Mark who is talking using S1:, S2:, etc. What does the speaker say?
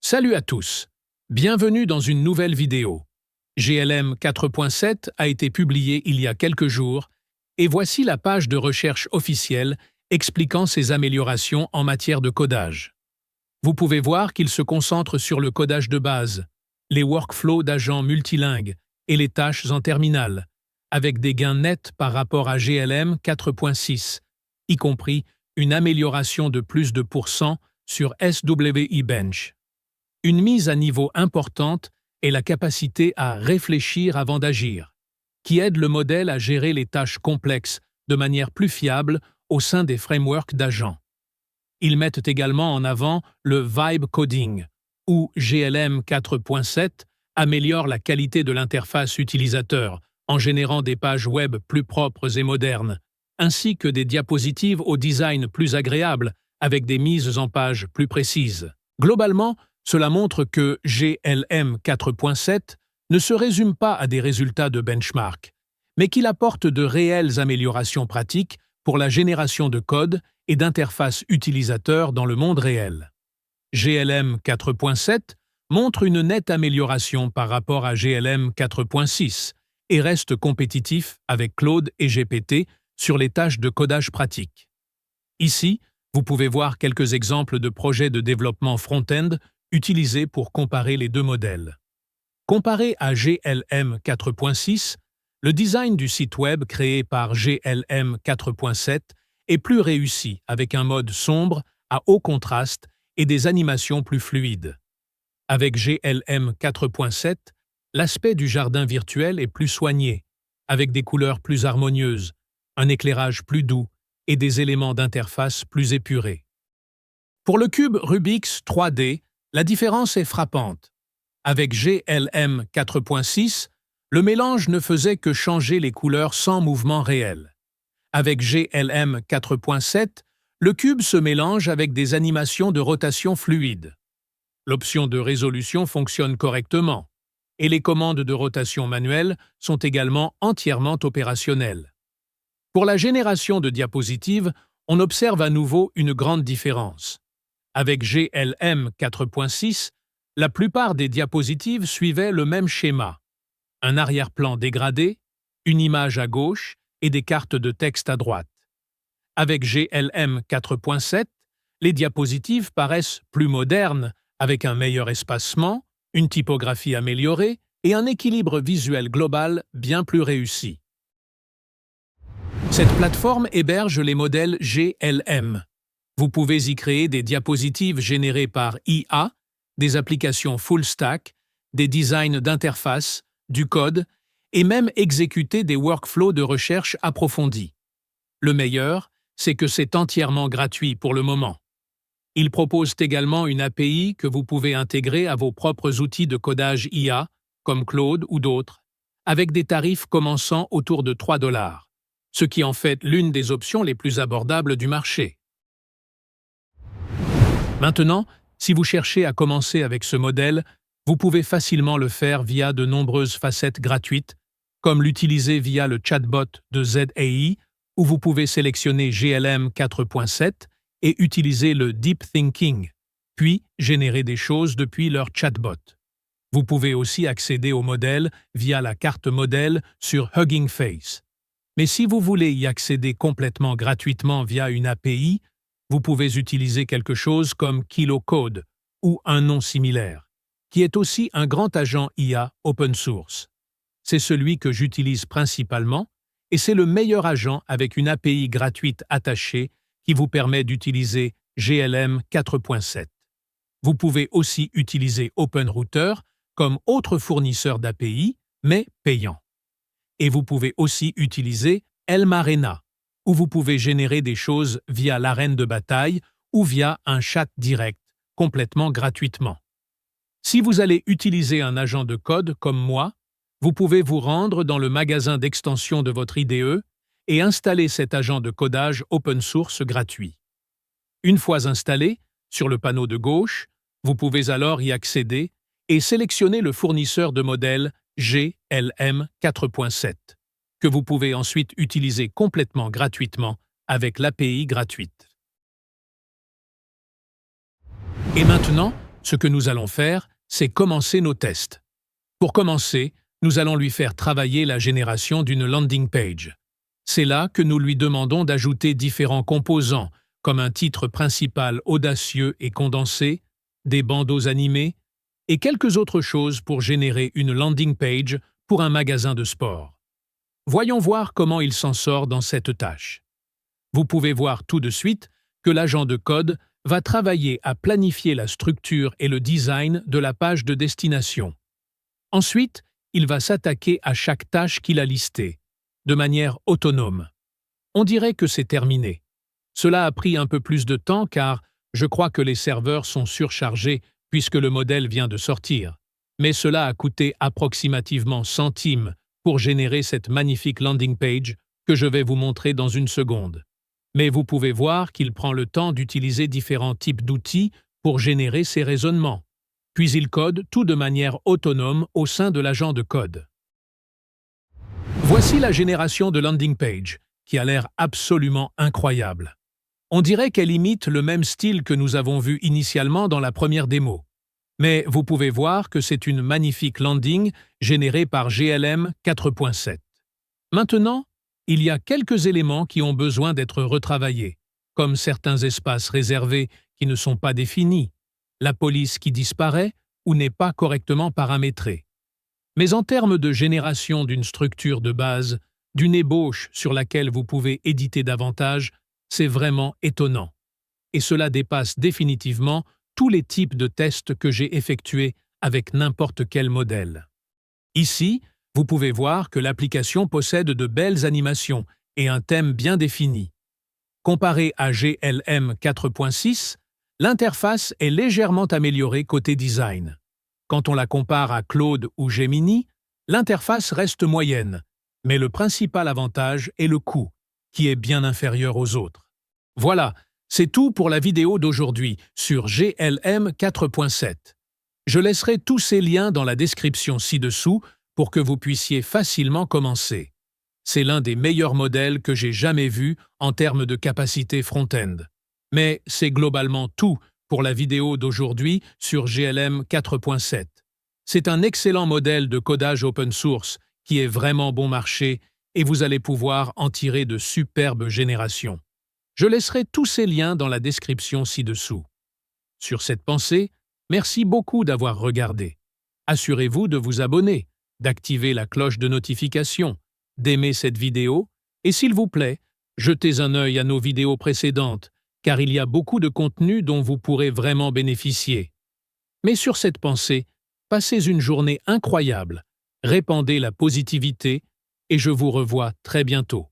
S1: Salut à tous! Bienvenue dans une nouvelle vidéo. GLM 4.7 a été publié il y a quelques jours et voici la page de recherche officielle expliquant ses améliorations en matière de codage. Vous pouvez voir qu'il se concentre sur le codage de base, les workflows d'agents multilingues et les tâches en terminal, avec des gains nets par rapport à GLM 4.6, y compris une amélioration de plus de % sur SWI Bench. Une mise à niveau importante est la capacité à réfléchir avant d'agir, qui aide le modèle à gérer les tâches complexes de manière plus fiable au sein des frameworks d'agents. Ils mettent également en avant le Vibe Coding, où GLM 4.7 améliore la qualité de l'interface utilisateur en générant des pages web plus propres et modernes, ainsi que des diapositives au design plus agréable avec des mises en page plus précises. Globalement, cela montre que GLM 4.7 ne se résume pas à des résultats de benchmark, mais qu'il apporte de réelles améliorations pratiques pour la génération de code et d'interfaces utilisateurs dans le monde réel. GLM 4.7 montre une nette amélioration par rapport à GLM 4.6 et reste compétitif avec Claude et GPT sur les tâches de codage pratique. Ici, vous pouvez voir quelques exemples de projets de développement front-end utilisés pour comparer les deux modèles. Comparé à GLM 4.6, le design du site web créé par GLM 4.7 est plus réussi avec un mode sombre à haut contraste et des animations plus fluides. Avec GLM 4.7, l'aspect du jardin virtuel est plus soigné, avec des couleurs plus harmonieuses, un éclairage plus doux et des éléments d'interface plus épurés. Pour le cube Rubik's 3D, la différence est frappante. Avec GLM 4.6, le mélange ne faisait que changer les couleurs sans mouvement réel. Avec GLM 4.7, le cube se mélange avec des animations de rotation fluide. L'option de résolution fonctionne correctement, et les commandes de rotation manuelle sont également entièrement opérationnelles. Pour la génération de diapositives, on observe à nouveau une grande différence. Avec GLM 4.6, la plupart des diapositives suivaient le même schéma. Un arrière-plan dégradé, une image à gauche et des cartes de texte à droite. Avec GLM 4.7, les diapositives paraissent plus modernes, avec un meilleur espacement, une typographie améliorée et un équilibre visuel global bien plus réussi. Cette plateforme héberge les modèles GLM. Vous pouvez y créer des diapositives générées par IA, des applications full stack, des designs d'interface, du code, et même exécuter des workflows de recherche approfondis. Le meilleur, c'est que c'est entièrement gratuit pour le moment. Ils proposent également une API que vous pouvez intégrer à vos propres outils de codage IA, comme Claude ou d'autres, avec des tarifs commençant autour de 3 $, ce qui en fait l'une des options les plus abordables du marché. Maintenant, si vous cherchez à commencer avec ce modèle, vous pouvez facilement le faire via de nombreuses facettes gratuites, comme l'utiliser via le chatbot de ZAI, où vous pouvez sélectionner GLM 4.7 et utiliser le Deep Thinking, puis générer des choses depuis leur chatbot. Vous pouvez aussi accéder au modèle via la carte modèle sur Hugging Face. Mais si vous voulez y accéder complètement gratuitement via une API, vous pouvez utiliser quelque chose comme KiloCode ou un nom similaire, qui est aussi un grand agent IA open source. C'est celui que j'utilise principalement et c'est le meilleur agent avec une API gratuite attachée qui vous permet d'utiliser GLM 4.7. Vous pouvez aussi utiliser OpenRouter comme autre fournisseur d'API, mais payant. Et vous pouvez aussi utiliser Elmarena, où vous pouvez générer des choses via l'arène de bataille ou via un chat direct, complètement gratuitement. Si vous allez utiliser un agent de code comme moi, vous pouvez vous rendre dans le magasin d'extension de votre IDE et installer cet agent de codage open source gratuit. Une fois installé, sur le panneau de gauche, vous pouvez alors y accéder et sélectionner le fournisseur de modèle GLM 4.7, que vous pouvez ensuite utiliser complètement gratuitement avec l'API gratuite. Et maintenant, Ce que nous allons faire, c'est commencer nos tests. Pour commencer, nous allons lui faire travailler la génération d'une landing page. C'est là que nous lui demandons d'ajouter différents composants, comme un titre principal audacieux et condensé, des bandeaux animés, et quelques autres choses pour générer une landing page pour un magasin de sport. Voyons voir comment il s'en sort dans cette tâche. Vous pouvez voir tout de suite que l'agent de code va travailler à planifier la structure et le design de la page de destination. Ensuite, il va s'attaquer à chaque tâche qu'il a listée, de manière autonome. On dirait que c'est terminé. Cela a pris un peu plus de temps car je crois que les serveurs sont surchargés puisque le modèle vient de sortir. Mais cela a coûté approximativement centimes pour générer cette magnifique landing page que je vais vous montrer dans une seconde. Mais vous pouvez voir qu'il prend le temps d'utiliser différents types d'outils pour générer ces raisonnements. Puis il code tout de manière autonome au sein de l'agent de code. Voici la génération de landing page, qui a l'air absolument incroyable. On dirait qu'elle imite le même style que nous avons vu initialement dans la première démo. Mais vous pouvez voir que c'est une magnifique landing générée par GLM 4.7. Maintenant, il y a quelques éléments qui ont besoin d'être retravaillés, comme certains espaces réservés qui ne sont pas définis, la police qui disparaît ou n'est pas correctement paramétrée. Mais en termes de génération d'une structure de base, d'une ébauche sur laquelle vous pouvez éditer davantage, c'est vraiment étonnant. Et cela dépasse définitivement tous les types de tests que j'ai effectués avec n'importe quel modèle. Ici, vous pouvez voir que l'application possède de belles animations et un thème bien défini. Comparé à GLM 4.6, l'interface est légèrement améliorée côté design. Quand on la compare à Claude ou Gemini, l'interface reste moyenne, mais le principal avantage est le coût, qui est bien inférieur aux autres. Voilà, c'est tout pour la vidéo d'aujourd'hui sur GLM 4.7. Je laisserai tous ces liens dans la description ci-dessous pour que vous puissiez facilement commencer. C'est l'un des meilleurs modèles que j'ai jamais vu en termes de capacité front-end. Mais c'est globalement tout pour la vidéo d'aujourd'hui sur GLM 4.7. C'est un excellent modèle de codage open source qui est vraiment bon marché et vous allez pouvoir en tirer de superbes générations. Je laisserai tous ces liens dans la description ci-dessous. Sur cette pensée, merci beaucoup d'avoir regardé. Assurez-vous de vous abonner, d'activer la cloche de notification, d'aimer cette vidéo et s'il vous plaît, jetez un œil à nos vidéos précédentes car il y a beaucoup de contenu dont vous pourrez vraiment bénéficier. Mais sur cette pensée, passez une journée incroyable, répandez la positivité et je vous revois très bientôt.